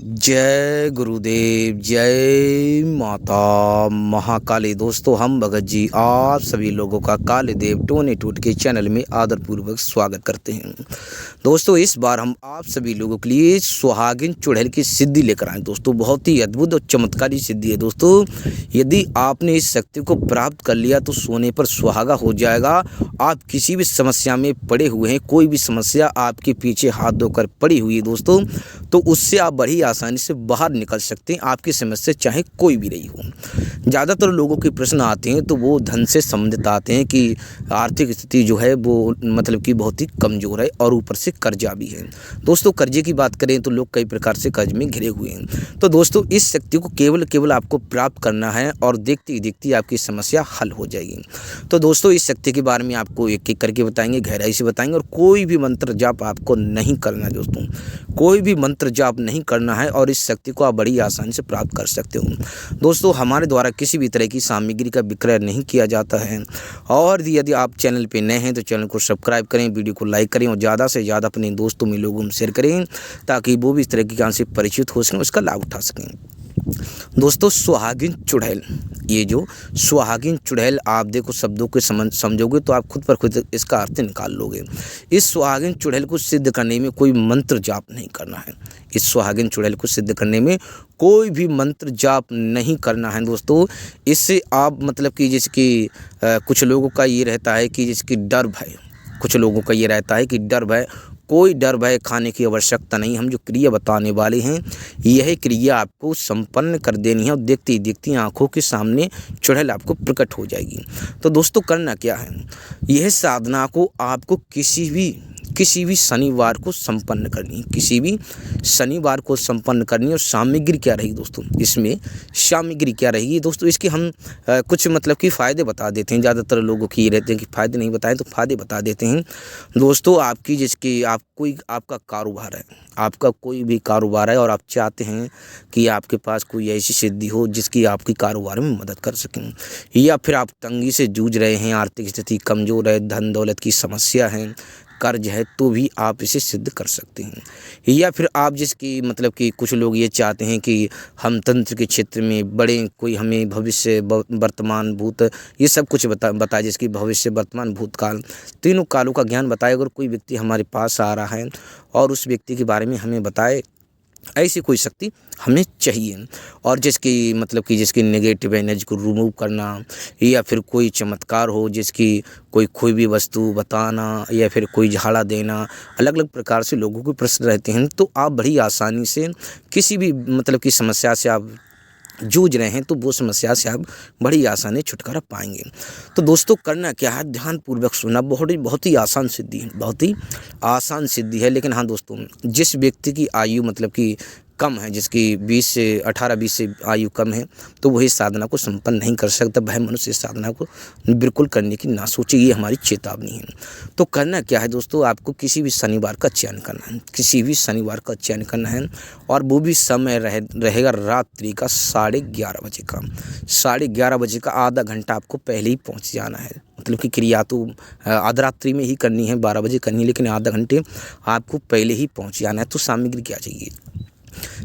जय गुरुदेव, जय माता महाकाली। दोस्तों, हम भगत जी आप सभी लोगों का काली देव टोने टूट के चैनल में आदरपूर्वक स्वागत करते हैं। दोस्तों, इस बार हम आप सभी लोगों के लिए सुहागिन चुड़ैल की सिद्धि लेकर आए। दोस्तों, बहुत ही अद्भुत और चमत्कारी सिद्धि है। दोस्तों, यदि आपने इस शक्ति को प्राप्त कर लिया तो सोने पर सुहागा हो जाएगा। आप किसी भी समस्या में पड़े हुए हैं, कोई भी समस्या आपके पीछे हाथ धोकर पड़ी हुई है दोस्तों, तो उससे आप बड़ी आसानी से बाहर निकल सकते हैं। आपकी समस्या चाहे कोई भी रही हो। ज़्यादातर लोगों के प्रश्न आते हैं तो वो धन से संबंधित आते हैं कि आर्थिक स्थिति जो है वो मतलब कि बहुत ही कमज़ोर है और ऊपर से कर्जा भी है। दोस्तों, कर्जे की बात करें तो लोग कई प्रकार से कर्ज में घिरे हुए हैं। तो दोस्तों, इस शक्ति को केवल आपको प्राप्त करना है और देखते ही देखती आपकी समस्या हल हो जाएगी। तो दोस्तों, इस शक्ति के बारे में आपको एक एक करके बताएंगे, गहराई से बताएंगे। और कोई भी मंत्र जाप आपको नहीं करना है दोस्तों, कोई भी मंत्र जाप नहीं करना है और इस शक्ति को आप बड़ी आसानी से प्राप्त कर सकते हो। दोस्तों, हमारे द्वारा किसी भी तरह की सामग्री का विक्रय नहीं किया जाता है। और यदि आप चैनल पे नए हैं तो चैनल को सब्सक्राइब करें, वीडियो को लाइक करें और ज़्यादा से ज़्यादा अपने दोस्तों में लोगों में शेयर करें ताकि वो भी इस तरह की ज्ञान से परिचित हो सकें, उसका लाभ उठा सकें। दोस्तों, सुहागिन चुड़ैल, ये जो सुहागिन चुड़ैल आप देखो शब्दों को समझोगे तो आप खुद पर खुद इसका अर्थ निकाल लोगे। इस सुहागिन चुड़ैल को सिद्ध करने में कोई मंत्र जाप नहीं करना है। इस सुहागिन चुड़ैल को सिद्ध करने में कोई भी मंत्र जाप नहीं करना है दोस्तों। इससे आप मतलब कि जिसकी कुछ लोगों का ये रहता है कि जिसकी डर भय, कुछ लोगों का ये रहता है कि डर भय, कोई डर भय खाने की आवश्यकता नहीं। हम जो क्रिया बताने वाले हैं यह क्रिया आपको संपन्न कर देनी है और देखती ही देखती आंखों के सामने चुड़ैल आपको प्रकट हो जाएगी। तो दोस्तों, करना क्या है, यह साधना को आपको किसी भी शनिवार को संपन्न करनी है, किसी भी शनिवार को संपन्न करनी है। और सामग्री क्या रहेगी दोस्तों, इसमें सामग्री क्या रहेगी दोस्तों, इसके हम कुछ मतलब कि फ़ायदे बता देते हैं। ज़्यादातर लोगों की ये रहते हैं कि फ़ायदे नहीं बताएं, तो फ़ायदे बता देते हैं। दोस्तों, आपकी जिसकी आप कोई आपका कारोबार है, आपका कोई भी कारोबार है और आप चाहते हैं कि आपके पास कोई ऐसी सिद्धि हो जिसकी आपकी कारोबार में मदद कर सकें, या फिर आप तंगी से जूझ रहे हैं, आर्थिक स्थिति कमज़ोर है, धन दौलत की समस्या है, कर्ज है, तो भी आप इसे सिद्ध कर सकते हैं। या फिर आप जिसकी मतलब कि कुछ लोग ये चाहते हैं कि हम तंत्र के क्षेत्र में बड़े, कोई हमें भविष्य वर्तमान भूत ये सब कुछ बताए, जिसकी भविष्य वर्तमान भूतकाल तीनों कालों का ज्ञान बताए। अगर कोई व्यक्ति हमारे पास आ रहा है और उस व्यक्ति के बारे में हमें बताए, ऐसी कोई शक्ति हमें चाहिए। और जिसकी मतलब कि जिसकी नेगेटिव एनर्जी को रिमूव करना, या फिर कोई चमत्कार हो, जिसकी कोई खोई हुई वस्तु बताना, या फिर कोई झाड़ा देना, अलग अलग प्रकार से लोगों को प्रश्न रहते हैं। तो आप बड़ी आसानी से किसी भी मतलब की समस्या से आप जूझ रहे हैं तो वो समस्या से आप बड़ी आसानी छुटकारा पाएंगे। तो दोस्तों, करना क्या है, ध्यानपूर्वक सुनना। बहुत ही आसान सिद्धि है, बहुत ही आसान सिद्धि है। लेकिन हाँ दोस्तों, जिस व्यक्ति की आयु मतलब कि कम है, जिसकी 18-20 से आयु कम है, तो वही साधना को संपन्न नहीं कर सकता। वह मनुष्य इस साधना को बिल्कुल करने की ना सोचे, ये हमारी चेतावनी है। तो करना क्या है दोस्तों, आपको किसी भी शनिवार का चयन करना है, किसी भी शनिवार का चयन करना है। और वो भी समय रहेगा रात्रि का 11:30 बजे का। 11:30 बजे का आधा घंटा आपको पहले ही पहुँच जाना है। मतलब कि क्रिया तो आधी रात्रि में ही करनी है, 12 बजे करनी है, लेकिन आधा घंटे आपको पहले ही पहुँच जाना है। तो सामग्री क्या चाहिए,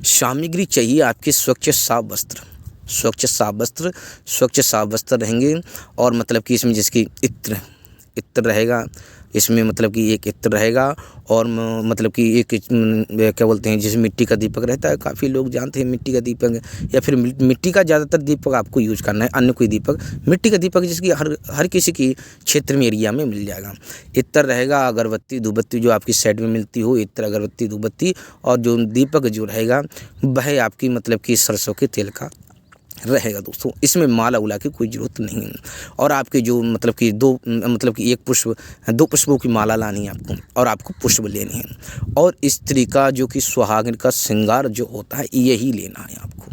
सामग्री चाहिए आपके स्वच्छ साफ वस्त्र, स्वच्छ साफ वस्त्र रहेंगे। और मतलब कि इसमें जिसकी इत्र रहेगा, इसमें मतलब कि एक इत्र रहेगा। और मतलब कि एक क्या बोलते हैं, जिस मिट्टी का दीपक रहता है, काफ़ी लोग जानते हैं मिट्टी का दीपक, या फिर मिट्टी का ज़्यादातर दीपक आपको यूज करना है। अन्य कोई दीपक, मिट्टी का दीपक जिसकी हर किसी की क्षेत्र में, एरिया में मिल जाएगा। इत्र रहेगा, अगरबत्ती धूपबत्ती जो आपकी साइड में मिलती हो, इत्र अगरबत्ती धूपबत्ती। और जो दीपक जो रहेगा वह आपकी मतलब कि सरसों के तेल का रहेगा दोस्तों। इसमें माला उला की कोई ज़रूरत नहीं है। और आपके जो मतलब कि दो पुष्पों की माला लानी है आपको, और आपको पुष्प लेने हैं। और स्त्री का जो कि सुहागिन का श्रृंगार जो होता है यही लेना है आपको,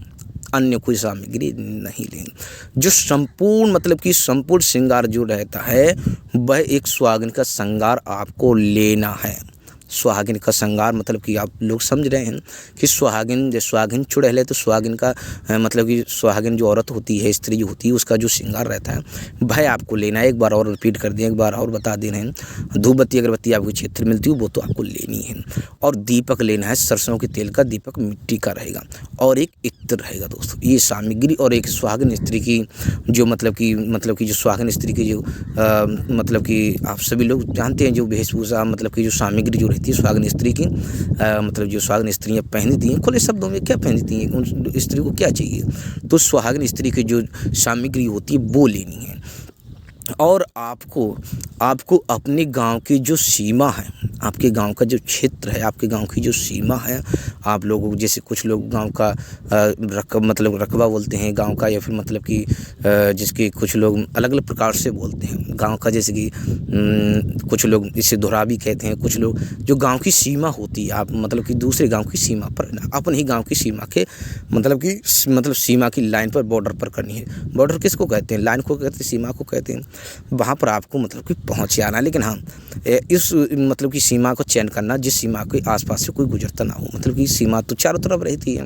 अन्य कोई सामग्री नहीं लेनी। जो संपूर्ण मतलब कि संपूर्ण श्रृंगार जो रहता है वह एक सुहागिन का श्रृंगार आपको लेना है। सुहागिन का श्रृंगार मतलब कि आप लोग समझ रहे हैं कि सुहागिन चुड़ैल है तो सुहागिन का मतलब कि सुहागिन जो औरत होती है, स्त्री जो होती है, उसका जो श्रृंगार रहता है वह आपको लेना है। एक बार और रिपीट कर दें, एक बार और बता दे रहे हैं। धूप बत्ती अगरबत्ती आपको क्षेत्र मिलती है वो तो आपको लेनी है, और दीपक लेना है सरसों के तेल का, दीपक मिट्टी का रहेगा, और एक इत्र रहेगा दोस्तों। ये सामग्री और एक सुहागिन स्त्री की जो मतलब कि जो सुहागिन स्त्री की जो मतलब कि आप सभी लोग जानते हैं जो वेशभूषा मतलब कि जो सामग्री जो रहती है सुहागिन स्त्री की, मतलब जो सुहागिन स्त्रियाँ पहनती हैं, खुले शब्दों में क्या पहनती हैं, उन स्त्री को क्या चाहिए, तो सुहागिन स्त्री की जो सामग्री होती है वो लेनी है। और आपको अपने गांव की जो सीमा है, आपके गांव का जो क्षेत्र है, आपके गांव की जो सीमा है, आप लोगों जैसे कुछ लोग गांव का रकबा बोलते हैं गांव का, या फिर मतलब कि जिसके कुछ लोग अलग अलग प्रकार से बोलते हैं गांव का, जैसे कि कुछ लोग इसे धोराबी कहते हैं। कुछ लोग जो गांव की सीमा होती है, आप मतलब कि दूसरे गांव की सीमा पर, अपन ही गांव की सीमा के मतलब सीमा की लाइन पर, बॉर्डर पर करनी है। बॉर्डर किसको कहते हैं? लाइन को कहते हैं, सीमा को कहते हैं। वहाँ पर आपको मतलब कि पहुँच जाना, लेकिन हाँ इस मतलब कि सीमा को चयन करना जिस सीमा के आसपास से कोई गुजरता ना हो। मतलब कि सीमा तो चारों तरफ रहती है,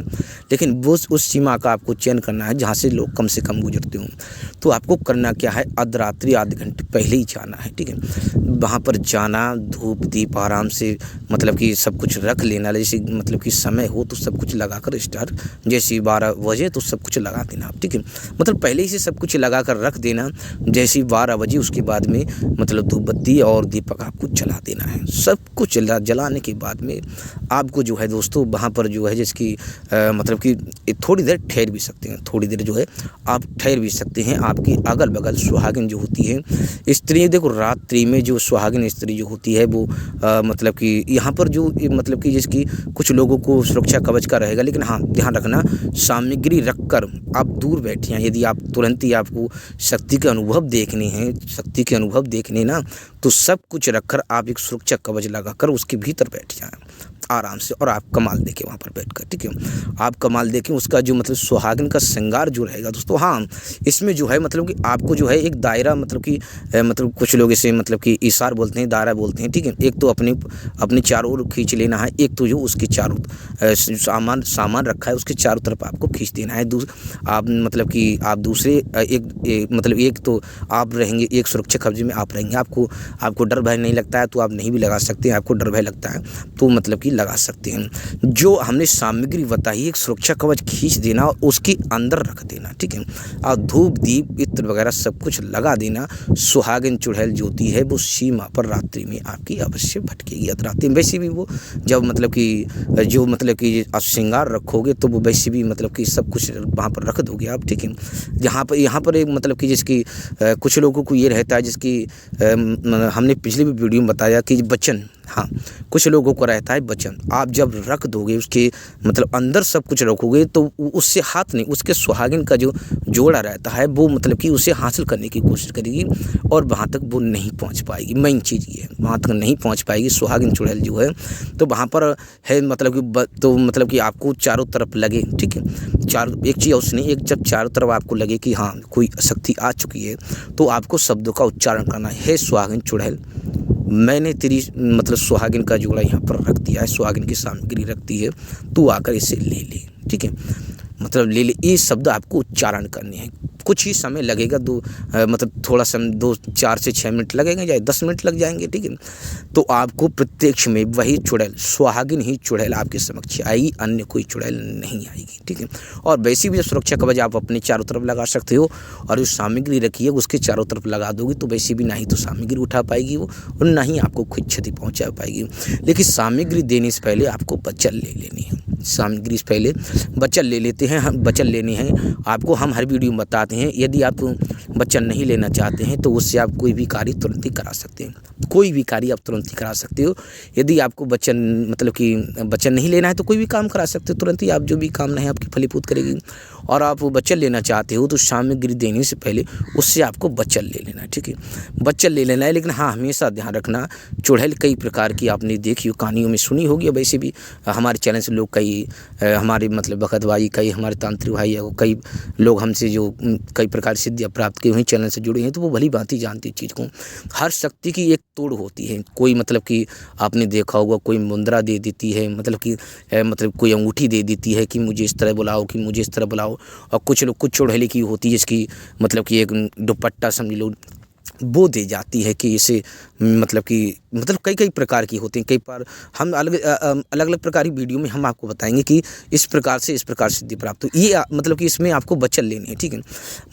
लेकिन वो उस सीमा का आपको चयन करना है जहाँ से लोग कम से कम गुजरते हों। तो आपको करना क्या है, अर्धरात्रि आधे घंटे पहले ही जाना है, ठीक है। वहाँ पर जाना, धूप दीप आराम से मतलब कि सब कुछ रख लेना, जैसे मतलब कि समय हो तो सब कुछ लगा कर स्टार्ट, जैसे 12 बजे तो सब कुछ लगा देना आप, ठीक है। मतलब पहले ही से सब कुछ लगा कर रख देना, जैसे 12 बजे उसके बाद में मतलब धूप बत्ती और दीपक आपको जला देना है। सब कुछ जलाने के बाद में आपको जो है दोस्तों वहाँ पर जो है जिसकी मतलब कि थोड़ी देर ठहर भी सकते हैं, थोड़ी देर जो है आप ठहर भी सकते हैं। आपकी अगल बगल सुहागिन जो होती है स्त्री, देखो रात्रि में जो सुहागिन स्त्री जो होती है वो मतलब कि यहाँ पर जो मतलब कि जिसकी कुछ लोगों को सुरक्षा कवच का रहेगा, लेकिन हाँ ध्यान रखना सामग्री रखकर आप दूर बैठे हैं। यदि आप तुरंत ही आपको शक्ति के अनुभव देखने हैं, शक्ति के अनुभव देखने ना, तो सब कुछ रखकर आप एक सुरक्षा कवच लगाकर उसके भीतर बैठ जाएं आराम से, और आप कमाल देखें वहाँ पर बैठकर, ठीक है। आप कमाल देखें उसका जो मतलब सुहागिन का श्रृंगार जो रहेगा दोस्तों। हाँ इसमें जो है मतलब कि आपको जो है एक दायरा मतलब कि मतलब कुछ लोग इसे मतलब कि इशार बोलते हैं, दायरा बोलते हैं, ठीक है। एक तो अपने चारों ओर खींच लेना है, एक तो जो उसके चारों सामान रखा है उसके चारों तरफ आपको खींच देना है। आप मतलब कि आप दूसरे एक तो आप रहेंगे, एक सुरक्षा कवच में आप रहेंगे। आपको डर भय नहीं लगता है तो आप नहीं भी लगा सकते हैं, आपको डर भय लगता है तो मतलब कि लगा सकते हैं। जो हमने सामग्री बताई, एक सुरक्षा कवच खींच देना और उसके अंदर रख देना, ठीक है। और धूप दीप इत्र वगैरह सब कुछ लगा देना। सुहागिन चुड़ैल जो होती है वो सीमा पर रात्रि में आपकी अवश्य भटकेगी। रात्रि में वैसे भी वो जब मतलब कि जो मतलब कि आप श्रृंगार रखोगे तो वो वैसे भी मतलब कि सब कुछ वहाँ पर रख दोगे आप, ठीक है। यहाँ पर एक मतलब कि जिसकी कुछ लोगों को ये रहता है, जिसकी हमने पिछले भी वीडियो में बताया कि वचन, हाँ कुछ लोगों को रहता है वचन। आप जब रख दोगे उसके मतलब अंदर सब कुछ रखोगे तो उससे हाथ नहीं, उसके सुहागिन का जो जोड़ा रहता है वो मतलब कि उसे हासिल करने की कोशिश करेगी और वहाँ तक वो नहीं पहुँच पाएगी। मेन चीज़ ये है, वहाँ तक नहीं पहुँच पाएगी सुहागिन चुड़ैल जो है। तो वहाँ पर है मतलब कि आपको चारों तरफ लगे, ठीक है। एक चीज़ उसने जब चारों तरफ आपको लगे कि हाँ कोई शक्ति आ चुकी है तो आपको शब्दों का उच्चारण करना है, सुहागिन चुड़ैल मैंने तेरी मतलब सुहागिन का जोड़ा यहाँ पर रख दिया है, सुहागिन की सामग्री रखती है, तू आकर इसे ले ले, ठीक है। मतलब ले ले, ये शब्द आपको उच्चारण करने हैं। कुछ ही समय लगेगा, मतलब थोड़ा समय 4 से 6 मिनट लगेगा या 10 मिनट लग जाएंगे, ठीक है। तो आपको प्रत्यक्ष में वही चुड़ैल, सुहागिन ही चुड़ैल आपके समक्ष आएगी, अन्य कोई चुड़ैल नहीं आएगी, ठीक है। और वैसे भी सुरक्षा कवच आप अपने चारों तरफ लगा सकते हो, और जो सामग्री रखी है उसके चारों तरफ लगा दोगे तो वैसे भी ना ही तो सामग्री उठा पाएगी वो, और ना ही आपको कोई क्षति पहुँचा पाएगी। लेकिन सामग्री देने से पहले आपको वचन ले लेनी है। सामग्री से पहले वचन ले लेते हैं, हम वचन लेने हैं आपको, हम हर वीडियो में बताते हैं। यदि आप वचन नहीं लेना चाहते हैं तो उससे आप कोई भी कार्य तुरंत ही करा सकते हैं, कोई भी कार्य आप तुरंत ही करा सकते हो। यदि आपको वचन मतलब कि वचन नहीं लेना है तो कोई भी काम करा सकते हो तुरंत ही, आप जो भी काम नहीं आपकी फलीभूत करेगी। और आप वचन लेना चाहते हो तो सामग्री देने से पहले उससे आपको वचन ले लेना है, ठीक है। वचन ले लेना है, लेकिन हाँ हमेशा ध्यान रखना चुड़ैल कई प्रकार की आपने देखी हो, कहानियों में सुनी होगी। वैसे भी हमारे चैनल से लोग कई हमारे मतलब भगत भाई, कई हमारे तांत्रिक भाई, कई लोग हमसे जो कई प्रकार सिद्धियाँ प्राप्त की हुई चैनल से जुड़े हैं तो वो भली भांति जानती है चीज़ को। हर शक्ति की एक तोड़ होती है। कोई मतलब कि आपने देखा होगा कोई मुद्रा दे देती है, मतलब कि मतलब कोई अंगूठी दे देती है कि मुझे इस तरह बुलाओ, कि मुझे इस तरह बुलाओ। और कुछ लोग कुछ चुड़ैली की होती है जिसकी मतलब कि एक दुपट्टा समझ लो वो दे जाती है कि इसे मतलब कई कई प्रकार की होती हैं। कई बार हम अलग अलग प्रकार की वीडियो में हम आपको बताएंगे कि इस प्रकार सिद्धि प्राप्त हो। ये मतलब कि इसमें आपको वचन लेने हैं, ठीक है।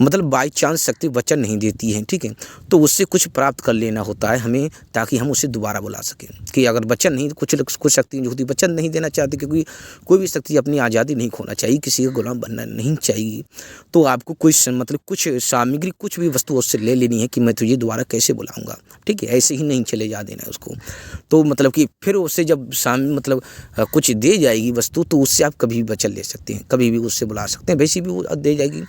मतलब बाई चांस शक्ति वचन नहीं देती है, ठीक है, तो उससे कुछ प्राप्त कर लेना होता है हमें, ताकि हम उसे दोबारा बुला सकें। कि अगर वचन नहीं, कुछ शक्ति जो होती है वचन नहीं देना चाहती, क्योंकि कोई भी शक्ति अपनी आज़ादी नहीं खोना चाहिए, किसी का गुलाम बनना नहीं चाहिए। तो आपको कुछ सामग्री, कुछ भी वस्तु उससे ले लेनी है कि मैं तुझे दोबारा कैसे बुलाऊंगा, ठीक है। ऐसे ही नहीं चले जा देना है उसको। तो मतलब कि फिर उससे जब कुछ दे जाएगी वस्तु, तो उससे आप कभी भी वचन ले सकते हैं, कभी भी उससे बुला सकते हैं। वैसे भी वो दे जाएगी,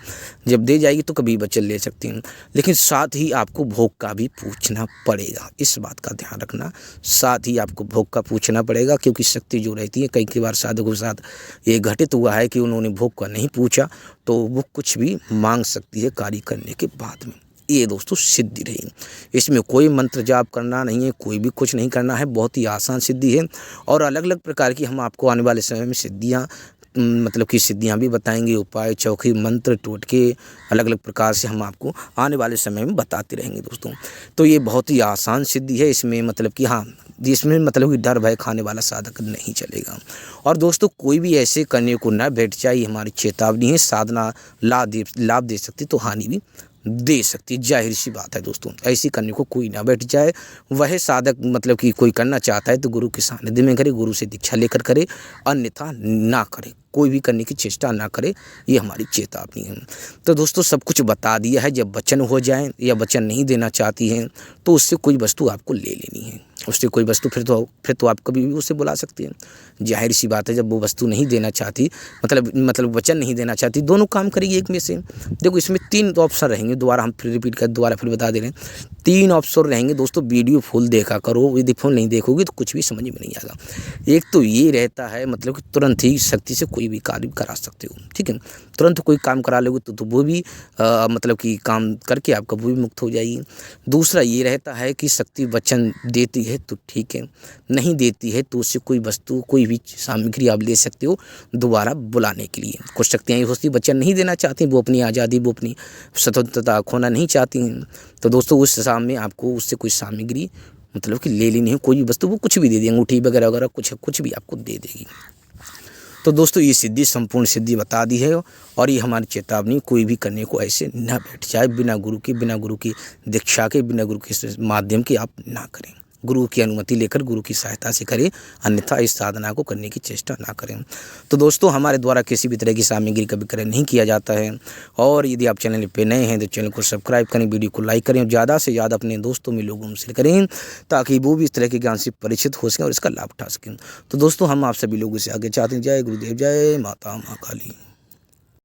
जब दे जाएगी तो कभी वचन ले सकते हैं। लेकिन साथ ही आपको भोग का भी पूछना पड़ेगा, इस बात का ध्यान रखना। साथ ही आपको भोग का पूछना पड़ेगा, क्योंकि शक्ति जो रहती है, कई बार साधकों के साथ ये घटित हुआ है कि उन्होंने भोग का नहीं पूछा तो वो कुछ भी मांग सकती है कार्य करने के बाद में। ये दोस्तों सिद्धि रही। इसमें कोई मंत्र जाप करना नहीं है, कोई भी कुछ नहीं करना है, बहुत ही आसान सिद्धि है। और अलग अलग प्रकार की हम आपको आने वाले समय में सिद्धियाँ भी बताएंगे। उपाय, चौकी, मंत्र, टोटके अलग अलग प्रकार से हम आपको आने वाले समय में बताते रहेंगे दोस्तों। तो ये बहुत ही आसान सिद्धि है। इसमें कि डर भय खाने वाला साधक नहीं चलेगा। और दोस्तों कोई भी ऐसे करने को न बैठ जाए, हमारी चेतावनी है। साधना लाभ दे सकती तो हानि भी दे सकती है, जाहिर सी बात है दोस्तों। ऐसी करने को कोई ना बैठ जाए। वह साधक कि कोई करना चाहता है तो गुरु के सानिध्य में करे, गुरु से दीक्षा लेकर करे, अन्यथा ना करे। कोई भी करने की चेष्टा ना करे, ये हमारी चेतावनी है। तो दोस्तों सब कुछ बता दिया है। जब वचन हो जाए या वचन नहीं देना चाहती हैं तो उससे कोई वस्तु आपको ले लेनी है। उससे कोई वस्तु फिर तो आप कभी भी उसे बुला सकते हैं। जाहिर सी बात है, जब वो वस्तु नहीं देना चाहती, मतलब वचन नहीं देना चाहती, दोनों काम करेगी एक में से। देखो इसमें 3 ऑप्शन रहेंगे, दोबारा हम फिर रिपीट कर दोबारा फिर बता दे रहे हैं। 3 ऑप्शन रहेंगे दोस्तों। वीडियो फुल देखा करो, यदि फुल नहीं देखोगे तो कुछ भी समझ में नहीं आएगा। एक तो ये रहता है कि तुरंत ही शक्ति से कोई भी कार्य करा सकते हो, ठीक है। तुरंत कोई काम करा लोगे तो वो भी कि काम करके आपका वो भी मुक्त हो जाएगी। दूसरा ये रहता है कि शक्ति वचन देती है तो ठीक है, नहीं देती है तो उससे कोई वस्तु, कोई भी सामग्री आप ले सकते हो दोबारा बुलाने के लिए। कुछ शक्तियाँ ये होती वचन नहीं देना चाहती, वो अपनी आज़ादी, वो अपनी स्वतंत्रता खोना नहीं चाहती हैं। तो दोस्तों उस हिसाब में आपको उससे कोई सामग्री कि ले लेनी है, कोई भी वस्तु, वो कुछ भी दे देगी, अंगूठी वगैरह वगैरह कुछ भी आपको दे देगी। तो दोस्तों ये सिद्धि, संपूर्ण सिद्धि बता दी है। और ये हमारी चेतावनी, कोई भी करने को ऐसे ना बैठ जाए बिना गुरु की दीक्षा के, बिना गुरु के माध्यम के आप ना करें। गुरु की अनुमति लेकर, गुरु की सहायता से करें, अन्यथा इस साधना को करने की चेष्टा ना करें। तो दोस्तों हमारे द्वारा किसी भी तरह की सामग्री का विक्रय नहीं किया जाता है। और यदि आप चैनल पे नए हैं तो चैनल को सब्सक्राइब करें, वीडियो को लाइक करें और ज़्यादा से ज़्यादा अपने दोस्तों में लोगों में शेयर करें, ताकि वो भी इस तरह के ज्ञान से परिचित हो सकें और इसका लाभ उठा सकें। तो दोस्तों हम आप सभी लोगों से आगे चाहते हैं। जय गुरुदेव, जय माता महाकाली।